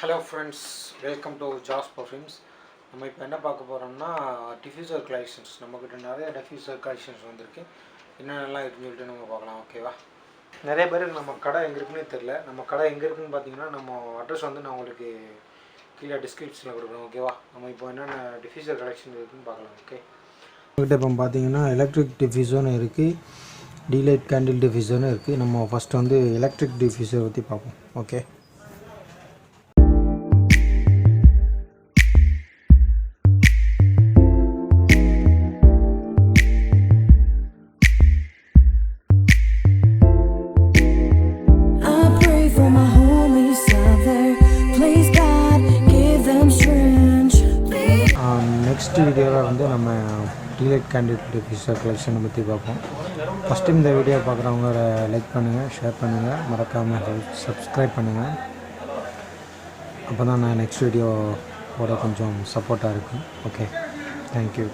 Hello friends, welcome to JAS Perfumes. நம்ம இப்போ என்ன பார்க்க போகிறோம்னா டிஃப்யூசர் கலெக்ஷன்ஸ். நம்மக்கிட்ட நிறைய டிஃப்யூசர் கலெக்ஷன்ஸ் வந்திருக்கு. என்னென்னலாம் இருக்குன்னு சொல்லிட்டு நம்ம பார்க்கலாம். ஓகேவா? நிறைய பேருக்கு நம்ம கடை எங்கே இருக்குன்னே தெரில. நம்ம கடை எங்கே இருக்குன்னு பார்த்தீங்கன்னா நம்ம அட்ரஸ் வந்து நான் உங்களுக்கு கீழே டிஸ்கிரிப்ஷனில் கொடுக்குறேன். ஓகேவா? நம்ம இப்போ என்னென்ன டிஃப்யூசர் கலெக்ஷன் இருக்குதுன்னு பார்க்கலாம். ஓகே, நம்மக்கிட்ட இப்போ பார்த்தீங்கன்னா எலக்ட்ரிக் டிஃப்யூசர்னு இருக்குது, டீலைட் கேண்டில் டிஃப்யூசர்னு இருக்குது. நம்ம ஃபஸ்ட்டு வந்து எலக்ட்ரிக் டிஃப்யூசர் பற்றி பார்ப்போம். ஓகே, நெக்ஸ்ட் வீடியோவில் வந்து நம்ம டீலைட் கேண்டில் டிஃப்யூசர் கலெக்ஷனை பற்றி பார்ப்போம். ஃபஸ்ட்டு இந்த வீடியோ பார்க்குறவங்க லைக் பண்ணுங்கள், ஷேர் பண்ணுங்கள், மறக்காமல் சப்ஸ்கிரைப் பண்ணுங்கள். அப்போ தான் நான் நெக்ஸ்ட் வீடியோ போட கொஞ்சம் சப்போர்ட்டாக இருக்கும். Okay, thank you.